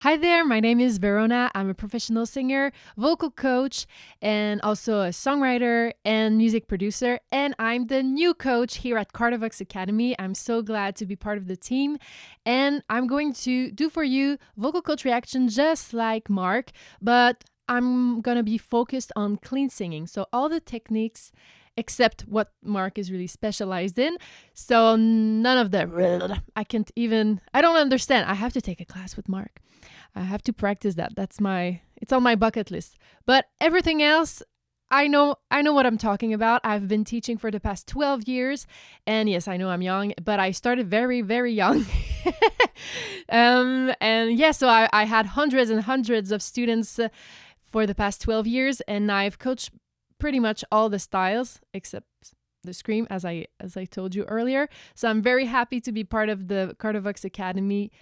Hi there, my name is Verona. I'm a professional singer, vocal coach, and also a songwriter and music producer. And I'm the new coach here at Cardivox Academy. I'm so glad to be part of the team. And I'm going to do for you vocal coach reaction just like Mark, but I'm going to be focused on clean singing. So, all the techniques except what Mark is really specialized in. So, none of the I don't understand. I have to take a class with Mark. I have to practice that. It's on my bucket list. But everything else, I know what I'm talking about. I've been teaching for the past 12 years. And yes, I know I'm young, but I started very, very young. And yeah, so I had hundreds and hundreds of students for the past 12 years. And I've coached pretty much all the styles except the scream, as I told you earlier. So I'm very happy to be part of the Cardivox Academy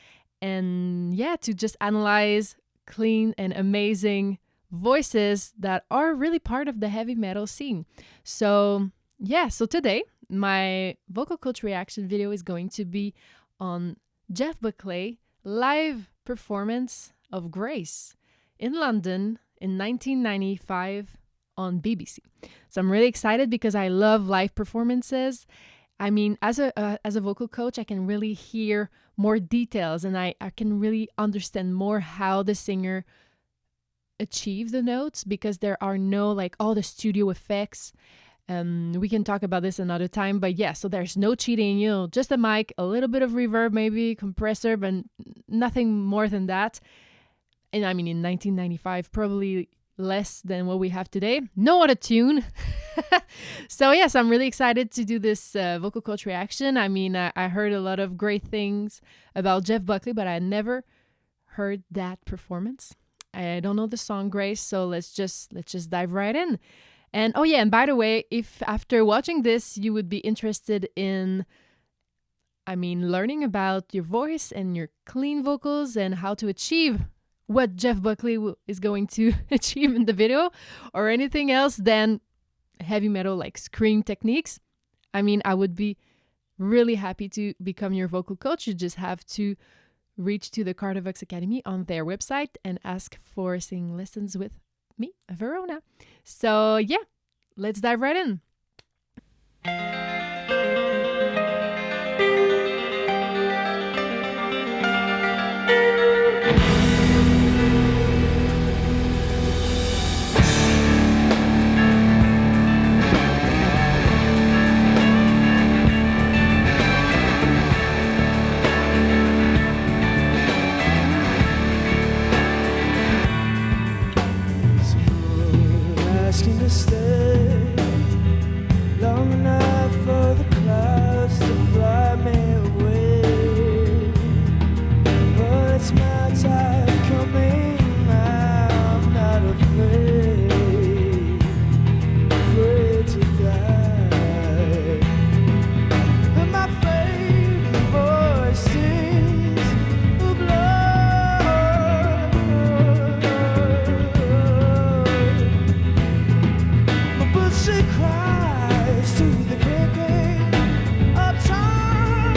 and yeah, to just analyze clean and amazing voices that are really part of the heavy metal scene. So yeah, so today my vocal coach reaction video is going to be on Jeff Buckley live performance of Grace in London in 1995 on BBC. So I'm really excited because I love live performances. I mean, as a vocal coach, I can really hear more details and I can really understand more how the singer achieves the notes because there are no like all the studio effects. We can talk about this another time, but yeah, so there's no cheating, just a mic, a little bit of reverb, maybe compressor, but nothing more than that. And I mean, in 1995, probably less than what we have today. No auto-tune. So yes, I'm really excited to do this vocal coach reaction. I mean, I heard a lot of great things about Jeff Buckley, but I never heard that performance. I don't know the song Grace, so let's just dive right in. And oh yeah, and by the way, if after watching this you would be interested in learning about your voice and your clean vocals and how to achieve what Jeff Buckley is going to achieve in the video or anything else than heavy metal like scream techniques, I would be really happy to become your vocal coach. You just have to reach to the Cardivox Academy on their website and ask for singing lessons with me, Verona. So yeah, let's dive right in. Asking to stay long enough for the clouds to fly me away, but it's my time coming. I'm not afraid to die. And my favorite voice sings the blood. But she cries to the kicking of time,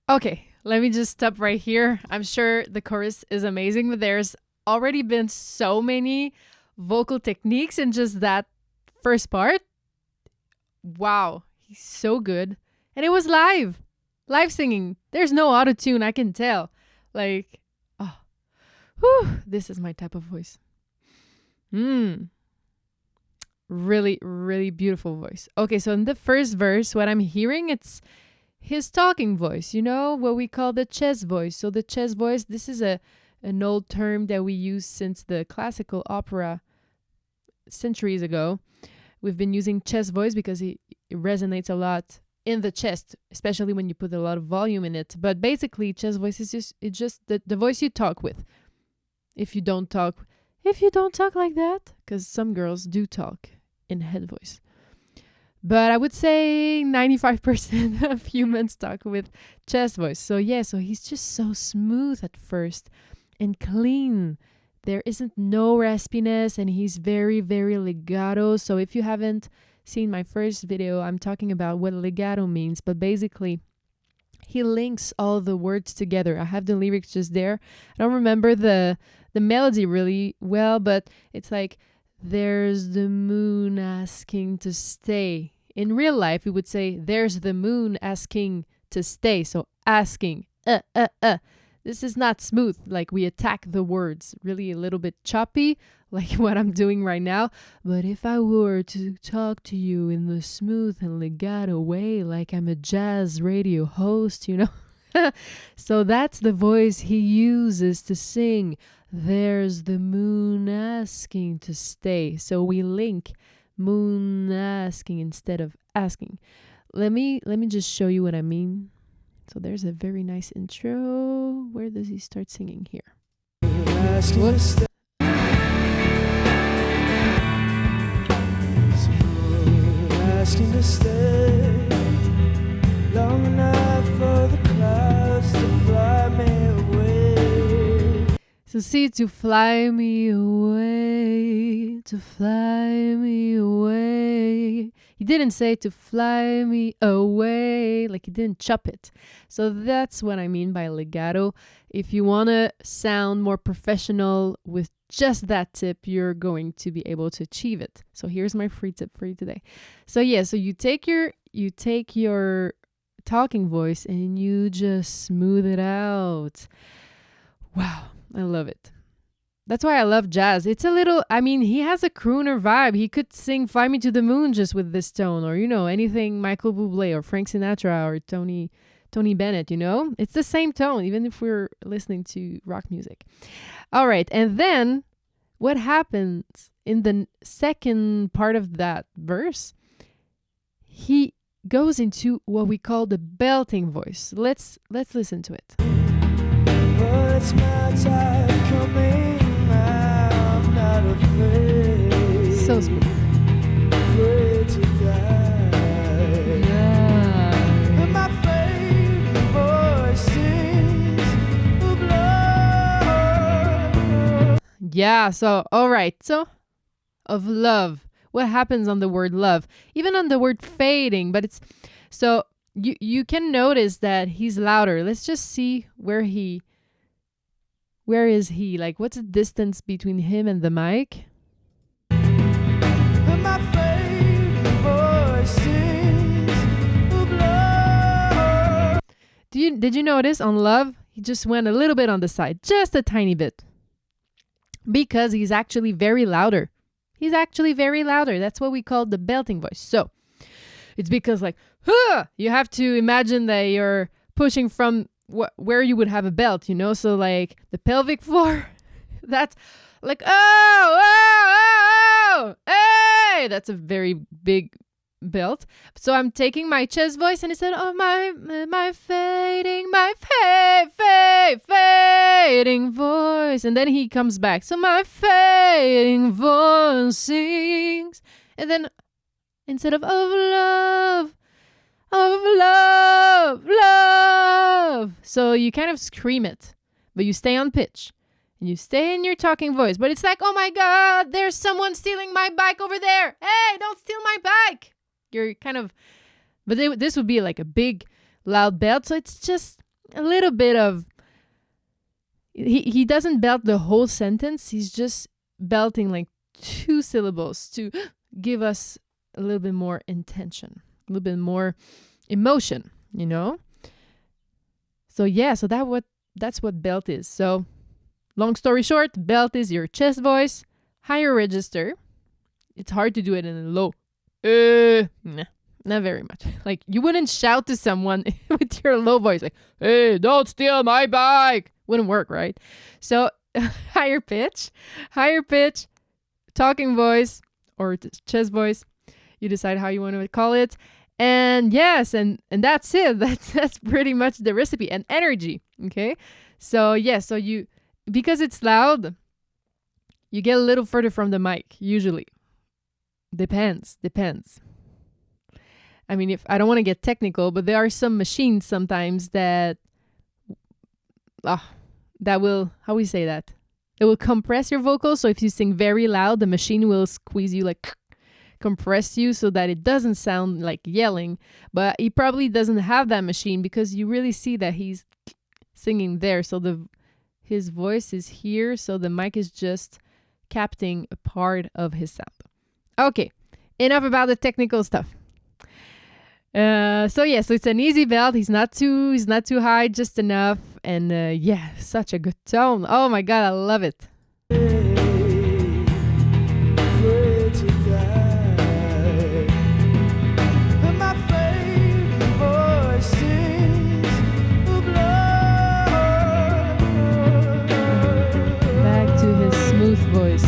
Okay, let me just stop right here. I'm sure the chorus is amazing, but there's already been so many vocal techniques in just that first part. Wow, he's so good. And it was live. Live singing. There's no auto-tune, I can tell. Like, oh, whew, this is my type of voice. Really, really beautiful voice. Okay, so in the first verse, what I'm hearing, it's his talking voice, what we call the chest voice. So the chest voice, this is an old term that we use since the classical opera centuries ago. We've been using chest voice because it resonates a lot in the chest, especially when you put a lot of volume in it. But basically, chest voice is just the voice you talk with. If you don't talk like that, because some girls do talk in head voice. But I would say 95% of humans talk with chest voice. So yeah, so he's just so smooth at first and clean. There isn't no raspiness and he's very, very legato. So if you haven't seen my first video, I'm talking about what legato means, but basically he links all the words together. I have the lyrics just there. I don't remember the melody really well, but it's like, there's the moon asking to stay. In real life, we would say, there's the moon asking to stay. So asking, This is not smooth. Like, we attack the words, really a little bit choppy, like what I'm doing right now. But if I were to talk to you in the smooth and legato way, like I'm a jazz radio host, So that's the voice he uses to sing, there's the moon asking to stay. So we link moon asking instead of asking. Let me just show you what I mean. So there's a very nice intro. Where does he start singing here? Whoops. Asking to stay long enough for the clouds to fly me away. So see, to fly me away, to fly me away. He didn't say to fly me away, like he didn't chop it. So that's what I mean by legato. If you want to sound more professional with just that tip, you're going to be able to achieve it. So here's my free tip for you today. So you take your talking voice and you just smooth it out. Wow, I love it. That's why I love jazz. It's a little, he has a crooner vibe. He could sing Fly Me to the Moon just with this tone, or, anything Michael Bublé or Frank Sinatra or Tony Bennett, It's the same tone, even if we're listening to rock music. All right. And then what happens in the second part of that verse, he goes into what we call the belting voice. Let's listen to it. But it's my time coming. I'm not afraid. So smooth. Afraid to die. Yeah. And my favorite voice sings of love. Yeah, so, all right. So, of love. What happens on the word love? Even on the word fading, but it's... So, you can notice that he's louder. Let's just see where is he? Like, what's the distance between him and the mic? And my favorite voice sings of love. Did you notice on love? He just went a little bit on the side. Just a tiny bit. Because he's actually very louder. That's what we call the belting voice. So, it's because you have to imagine that you're pushing from where you would have a belt, So like the pelvic floor, that's like, oh, hey, that's a very big belt. So I'm taking my chest voice and it said, oh, my fading, fading voice. And then he comes back. So my fading voice sings. And then instead of love. So you kind of scream it, but you stay on pitch and you stay in your talking voice. But it's like, oh my God, there's someone stealing my bike over there. Hey, don't steal my bike. You're kind of, but this would be like a big, loud belt. So it's just a little bit of, he doesn't belt the whole sentence. He's just belting like 2 syllables to give us a little bit more intention. A little bit more emotion, So that's what belt is. So long story short, belt is your chest voice, higher register. It's hard to do it in a low. Not very much. Like you wouldn't shout to someone with your low voice like, hey, don't steal my bike. Wouldn't work, right? So higher pitch, talking voice or chest voice. You decide how you want to call it. And yes, and that's it. That's pretty much the recipe. And energy, okay? So so you, because it's loud, you get a little further from the mic, usually. Depends. If I don't want to get technical, but there are some machines sometimes that will, how we say that? It will compress your vocals. So if you sing very loud, the machine will squeeze you like compress you so that it doesn't sound like yelling. But he probably doesn't have that machine because you really see that he's singing there. So his voice is here, so the mic is just capturing a part of his sound. Okay, enough about the technical stuff. So it's an easy belt. He's not too high, just enough. And such a good tone. Oh my God, I love it. Afraid to die. And my favorite voice sings of love. Back to his smooth voice.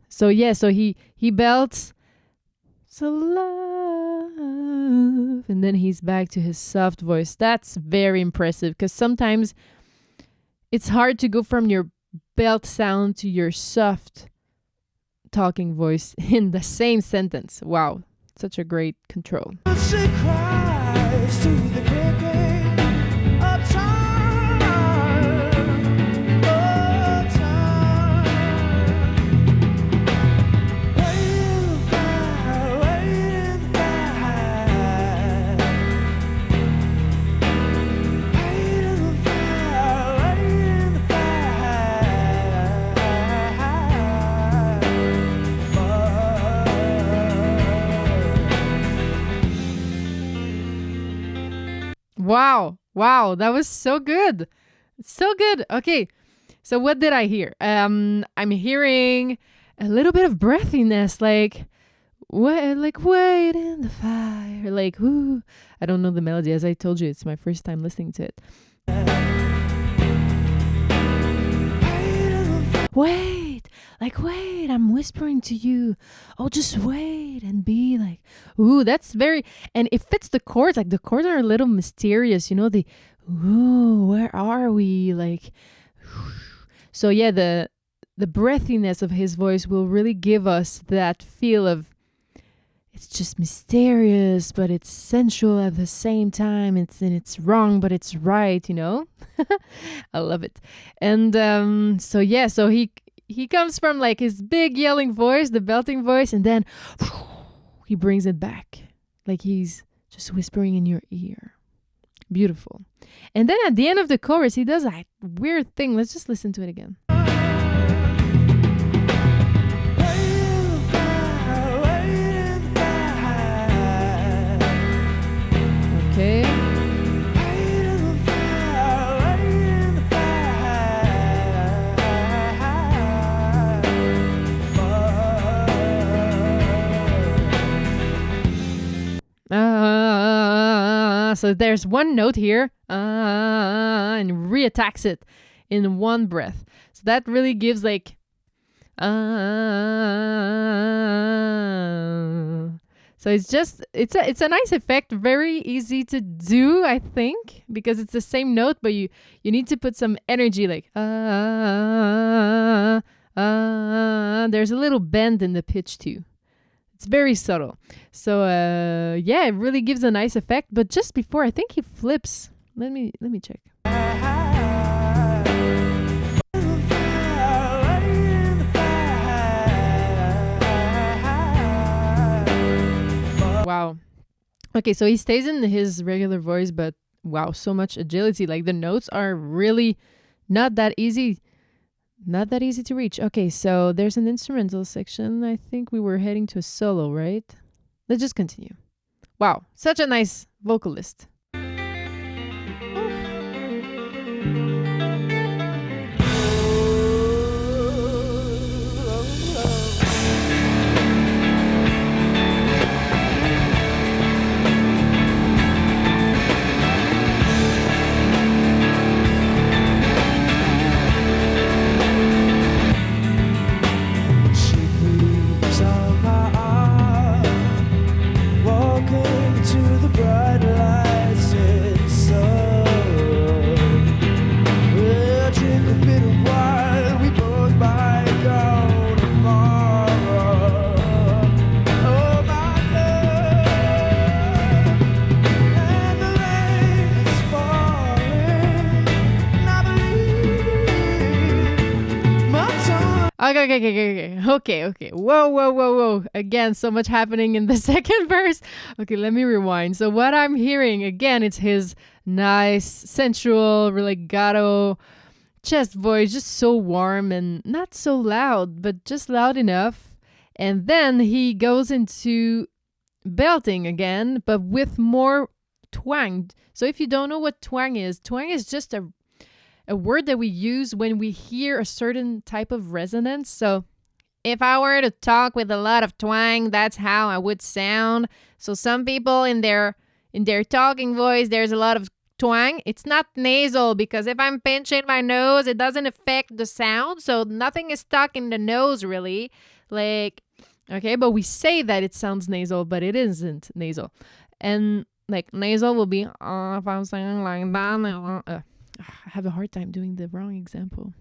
So he belts so love, and then he's back to his soft voice. That's very impressive because sometimes it's hard to go from your belt sound to your soft talking voice in the same sentence. Wow, such a great control. She cries to the creeping of time, of time. Waiting fire, waiting fire. Waiting fire, waiting Wow, that was so good. So good. Okay, so what did I hear? I'm hearing a little bit of breathiness, like wait in the fire, like ooh. I don't know the melody, as I told you, it's my first time listening to it. Wait, I'm whispering to you. Oh, just wait and be like, ooh, that's very, and it fits the chords. Like the chords are a little mysterious, you know, ooh, where are we? Like, so yeah, the breathiness of his voice will really give us that feel of, it's just mysterious, but it's sensual at the same time. It's wrong, but it's right, you know? I love it. And so he comes from like his big yelling voice, the belting voice, and then he brings it back. Like he's just whispering in your ear. Beautiful. And then at the end of the chorus, he does that weird thing. Let's just listen to it again. Okay. So there's one note here, and reattacks it in one breath. So that really gives like, so it's a nice effect, very easy to do, I think, because it's the same note, but you need to put some energy, like there's a little bend in the pitch too. It's very subtle. So it really gives a nice effect. But just before, I think he flips. Let me check. Wow. Okay, so he stays in his regular voice, but wow, so much agility. Like the notes are really not that easy to reach. Okay, so there's an instrumental section. I think we were heading to a solo, right? Let's just continue. Wow, such a nice vocalist. Walking to the bright light. Okay. Whoa. Again, so much happening in the second verse. Okay, let me rewind. So what I'm hearing, again, it's his nice, sensual, legato chest voice, just so warm and not so loud, but just loud enough. And then he goes into belting again, but with more twang. So if you don't know what twang is just a word that we use when we hear a certain type of resonance. So if I were to talk with a lot of twang, that's how I would sound. So some people in their talking voice, there's a lot of twang. It's not nasal because if I'm pinching my nose, it doesn't affect the sound. So nothing is stuck in the nose really. Like, okay, but we say that it sounds nasal, but it isn't nasal. And like nasal will be, if I'm saying like that, I have a hard time doing the wrong example.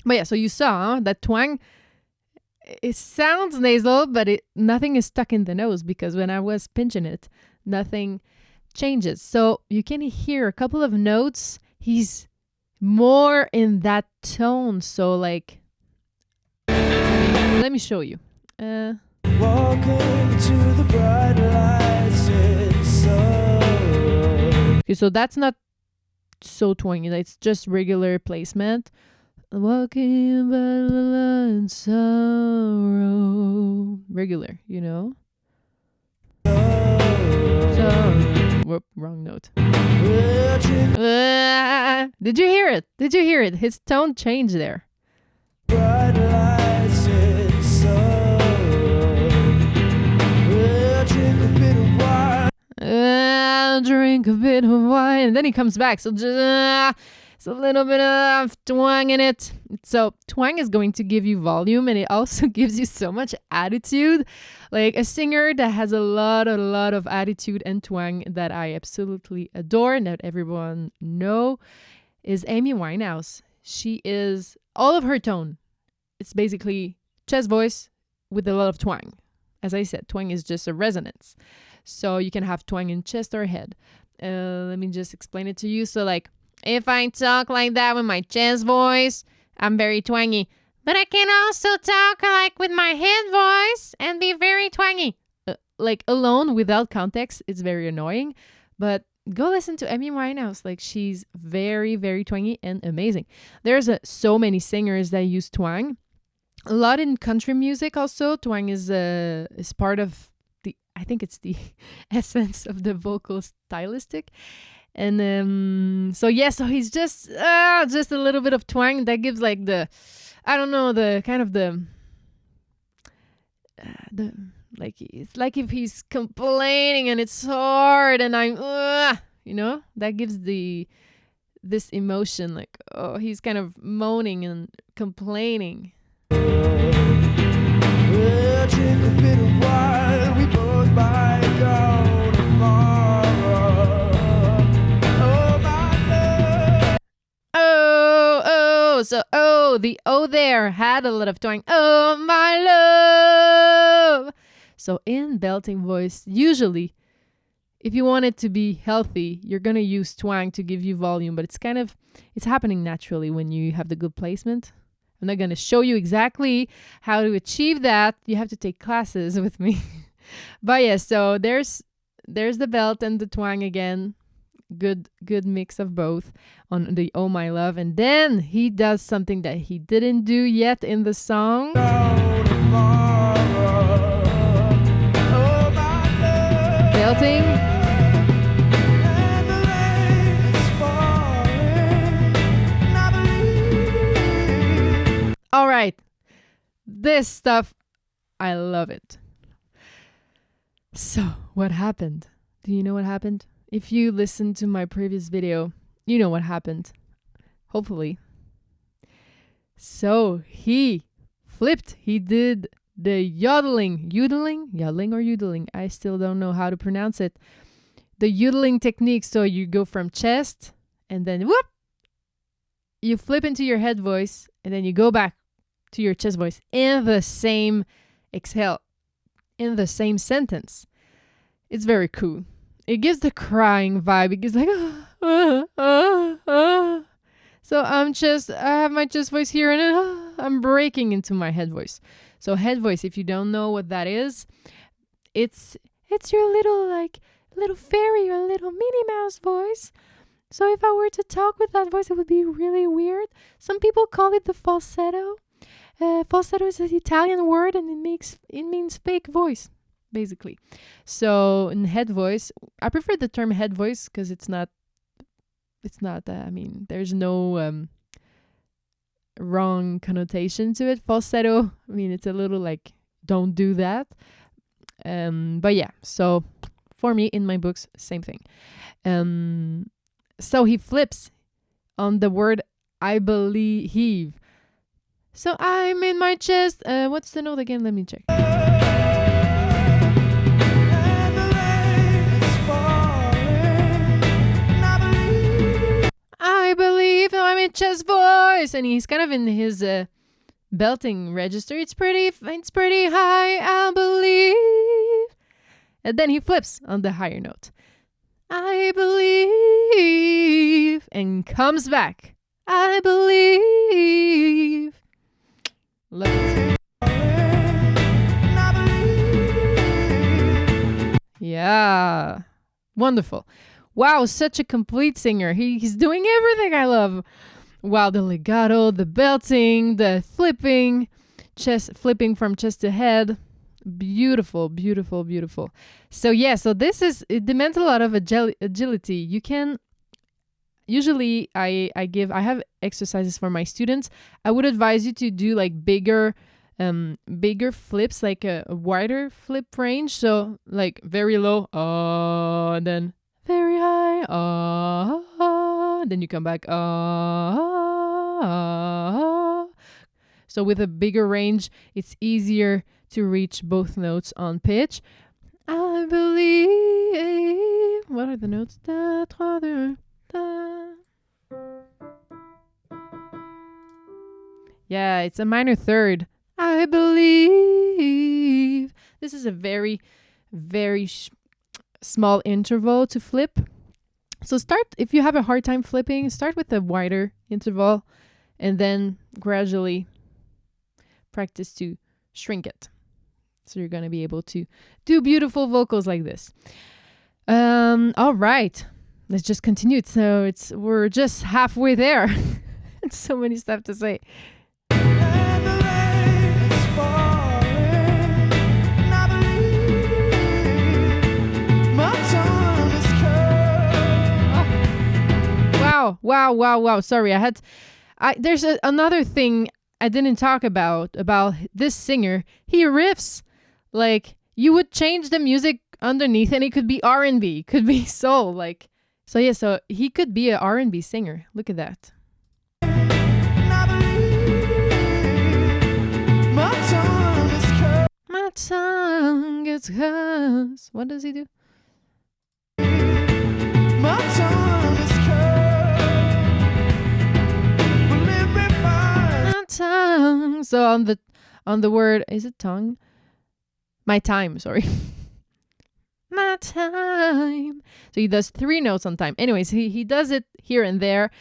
But yeah, so you saw that twang, it sounds nasal, but nothing is stuck in the nose because when I was pinching it, nothing changes. So you can hear a couple of notes. He's more in that tone. So like, let me show you. Walking to the bright lights, it's so. Okay, so that's not so twangy. It's just regular placement. Walking by the line, sorrow. Regular, you know? So, whoop, wrong note. Did you hear it? His tone changed there. Bright lights, it's so. Drink a bit of wine. And then he comes back. So just, it's a little bit of twang in it. So twang is going to give you volume, and it also gives you so much attitude. Like a singer that has a lot of attitude and twang that I absolutely adore and that everyone know is Amy Winehouse. She is all of her tone. It's basically chest voice with a lot of twang. As I said, twang is just a resonance. So you can have twang in chest or head. Let me just explain it to you. So like, if I talk like that with my chest voice, I'm very twangy. But I can also talk like with my head voice and be very twangy. Like alone, without context, it's very annoying. But go listen to Amy Winehouse. Like she's very, very twangy and amazing. There's so many singers that use twang. A lot in country music also. Twang is part of I think it's the essence of the vocal stylistic. And so he's just a little bit of twang that gives like the, I don't know, the kind of the like, it's like if he's complaining and it's hard and I'm that gives this emotion, like, oh, he's kind of moaning and complaining. We'll drink a bit of wine, we both might go tomorrow. Oh, my love. So the O there had a lot of twang. Oh, my love. So in belting voice, usually, if you want it to be healthy, you're going to use twang to give you volume, but it's happening naturally when you have the good placement. I'm not going to show you exactly how to achieve that. You have to take classes with me. But yeah, so there's the belt and the twang again. Good mix of both on the Oh My Love. And then he does something that he didn't do yet in the song. Belting. All right. This stuff, I love it. So, what happened? Do you know what happened? If you listened to my previous video, you know what happened. Hopefully. So, he flipped. He did the yodeling. Yodeling or yodeling? I still don't know how to pronounce it. The yodeling technique. So, you go from chest and then whoop. You flip into your head voice and then you go back to your chest voice in the same exhale, in the same sentence. It's very cool. It gives the crying vibe. It gives like, So I have my chest voice here, and I'm breaking into my head voice. So head voice, if you don't know what that is, it's your little fairy or little Minnie Mouse voice. So if I were to talk with that voice, it would be really weird. Some people call it the falsetto. Falsetto is an Italian word, and it means fake voice, basically. So in head voice, I prefer the term head voice because it's not. There's no wrong connotation to it. Falsetto, it's a little like don't do that. But yeah, so for me in my books, same thing. So he flips on the word I believe. So I'm in my chest. What's the note again? Let me check. I believe I'm in chest voice, and he's kind of in his belting register. It's pretty high. I believe, and then he flips on the higher note. I believe, and comes back. I believe. Love it. Yeah, wonderful. Wow, such a complete singer. He's doing everything I love. Wow, the legato, the belting, the flipping from chest to head. Beautiful, beautiful, beautiful. So yeah, it demands a lot of agility. You can, usually I have exercises for my students. I would advise you to do like bigger flips, like a wider flip range. So like very low, and then very high, then you come back, So with a bigger range, it's easier to reach both notes on pitch. I believe. What are the notes? Da, trois, deux, da. Yeah, it's a minor third. I believe. This is a very, very small interval to flip. So if you have a hard time flipping, start with a wider interval and then gradually practice to shrink it. So you're going to be able to do beautiful vocals like this. All right. Let's just continue. So we're just halfway there. It's so many stuff to say. Wow. Sorry, there's another thing I didn't talk about this singer. He riffs like you would change the music underneath and it could be R&B, could be soul, like. So yeah, so he could be an R&B singer. Look at that. My tongue gets cursed. What does he do? My tongue is tongue. So on the word, is it tongue? My time, sorry. My time. So he does 3 notes on time. Anyways, he does it here and there.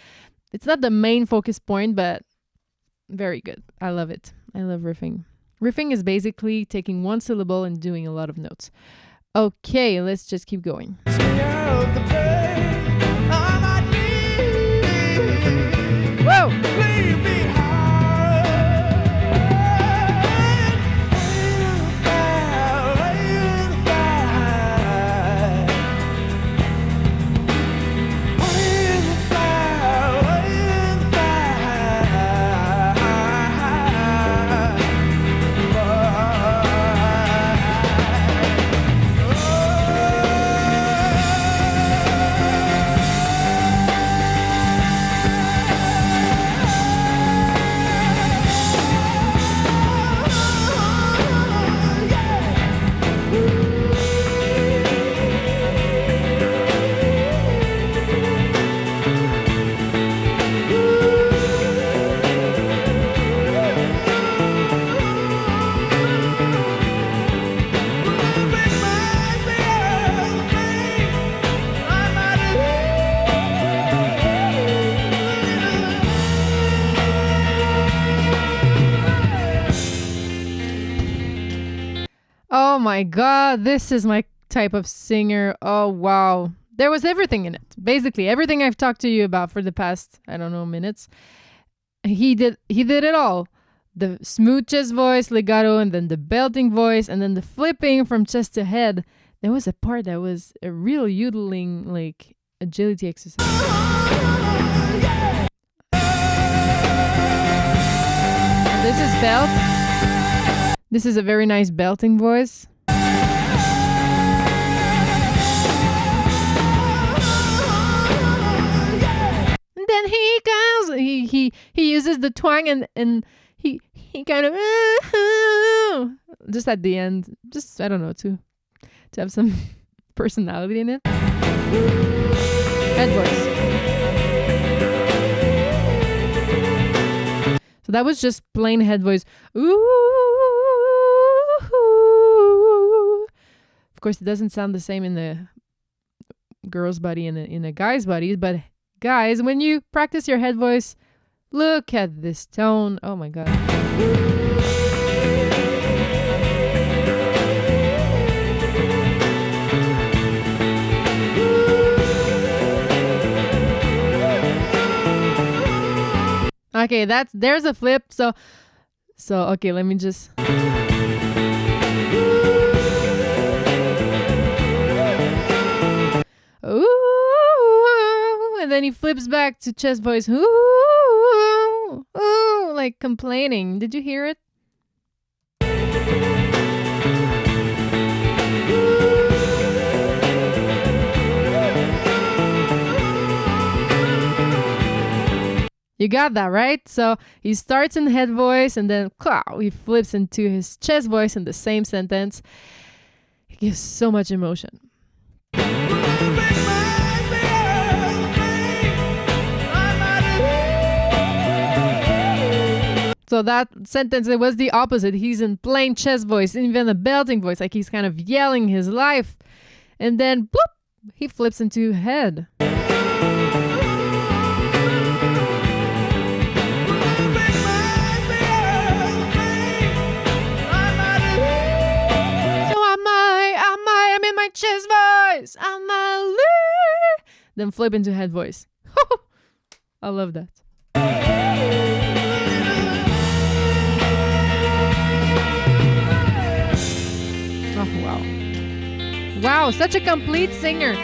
It's not the main focus point, but very good. I love it. I love riffing. Riffing is basically taking one syllable and doing a lot of notes. Okay, let's just keep going. Whoa! my God, this is my type of singer. Oh, wow. There was everything in it. Basically, everything I've talked to you about for the past, I don't know, minutes. He did it all. The smooth chest voice, legato, and then the belting voice, and then the flipping from chest to head. There was a part that was a real yodeling, like, agility exercise. This is belt. This is a very nice belting voice. And then he goes. He uses the twang and he kind of just at the end. Just I don't know to have some personality in it. Head voice. So that was just plain head voice. Ooh. Of course, it doesn't sound the same in the girl's body and in a guy's body. But guys, when you practice your head voice, look at this tone. Oh my God. Okay, there's a flip. So okay, let me just. Ooh, and then he flips back to chest voice. Ooh, like complaining. Did you hear it? You got that, right? So he starts in head voice and then he flips into his chest voice in the same sentence. It gives so much emotion. So that sentence, it was the opposite. He's in plain chest voice, even a belting voice, like he's kind of yelling his life. And then, bloop, he flips into head. Chest voice, then flip into head voice. I love that. Oh wow, such a complete singer.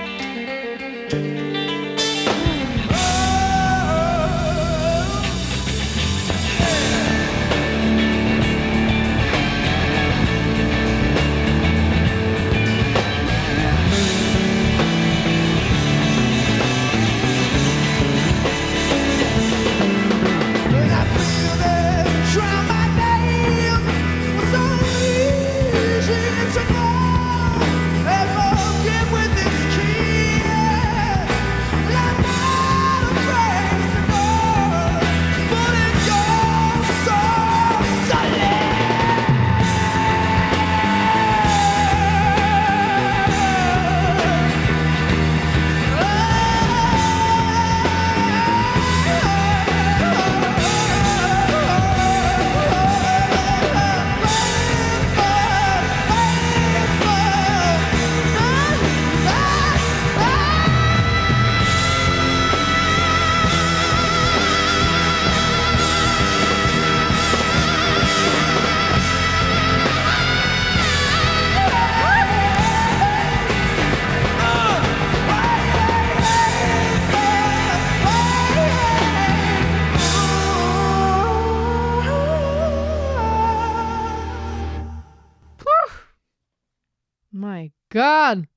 My God.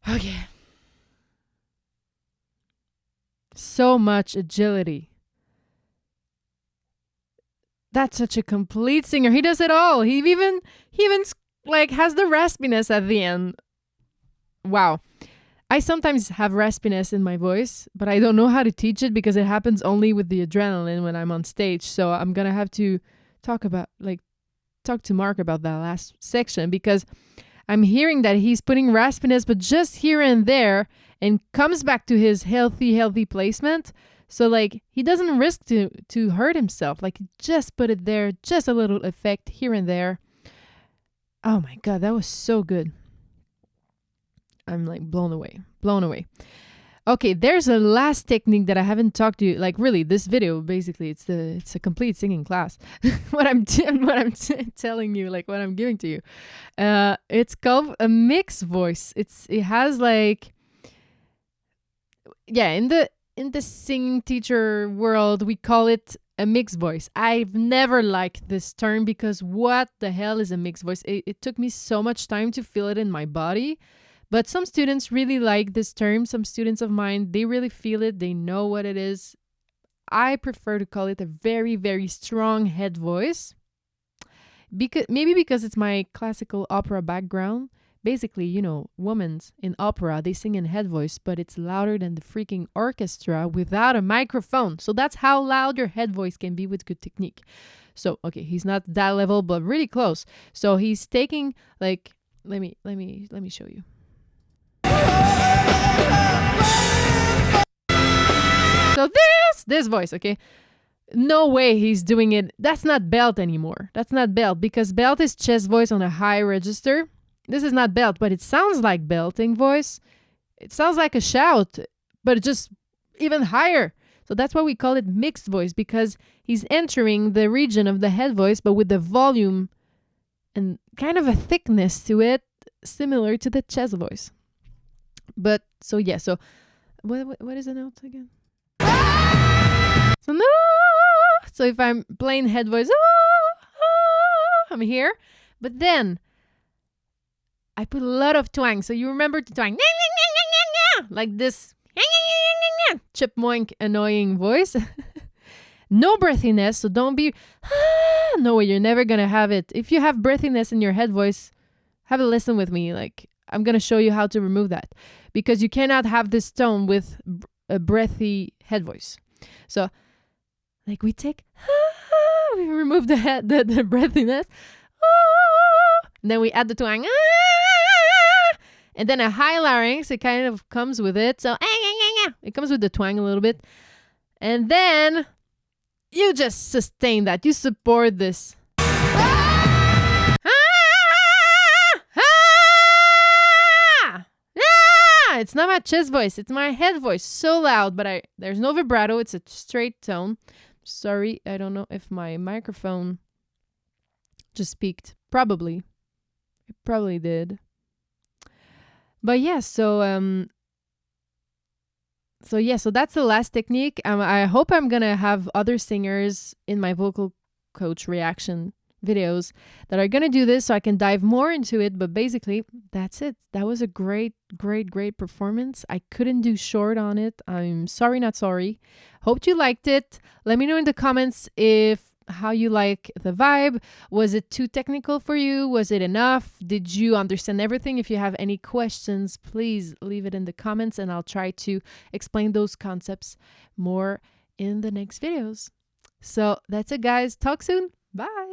Okay. So much agility. That's such a complete singer. He does it all. He even like has the raspiness at the end. Wow. I sometimes have raspiness in my voice, but I don't know how to teach it because it happens only with the adrenaline when I'm on stage. So I'm going to have to talk to Mark about that last section because I'm hearing that he's putting raspiness, but just here and there, and comes back to his healthy placement. So like he doesn't risk to hurt himself. Like just put it there, just a little effect here and there. Oh my God, that was so good. I'm like blown away. Blown away. Okay, there's a last technique that I haven't talked to you. Like really, this video basically it's a complete singing class. Telling you, like what I'm giving to you. It's called a mixed voice. It has like, yeah, in the singing teacher world we call it a mixed voice. I've never liked this term because what the hell is a mixed voice? It took me so much time to feel it in my body. But some students really like this term. Some students of mine, they really feel it. They know what it is. I prefer to call it a very, very strong head voice. Because it's my classical opera background. Basically, women in opera, they sing in head voice, but it's louder than the freaking orchestra without a microphone. So that's how loud your head voice can be with good technique. So, okay, he's not that level, but really close. So he's taking like, let me show you. So this voice, okay? No way he's doing it. That's not belt anymore. That's not belt because belt is chest voice on a high register. This is not belt, but it sounds like belting voice. It sounds like a shout, but just even higher. So that's why we call it mixed voice because he's entering the region of the head voice, but with the volume and kind of a thickness to it, similar to the chest voice. But so yeah, so what is the note again? So no. So if I'm playing head voice, I'm here, but then I put a lot of twang. So you remember to twang like this chipmunk annoying voice. No breathiness, so don't be no way, you're never gonna have it. If you have breathiness in your head voice, have a listen with me. Like I'm gonna show you how to remove that because you cannot have this tone with a breathy head voice. So like we take we remove the breathiness, and then we add the twang, and then a high larynx. It kind of comes with it, so it comes with the twang a little bit, and then you just sustain that. You support this. It's not my chest voice, it's my head voice. So loud, but there's no vibrato. It's a straight tone. Sorry, I don't know if my microphone just peaked. Probably. It probably did. But yeah, so that's the last technique. I hope I'm gonna have other singers in my vocal coach reaction videos that are gonna do this so I can dive more into it. But basically, that's it. That was a great performance. I couldn't do short on it. I'm sorry, not sorry. Hope you liked it. Let me know in the comments how you like the vibe. Was it too technical for you? Was it enough? Did you understand everything? If you have any questions, please leave it in the comments and I'll try to explain those concepts more in the next videos. So that's it, guys. Talk soon. Bye.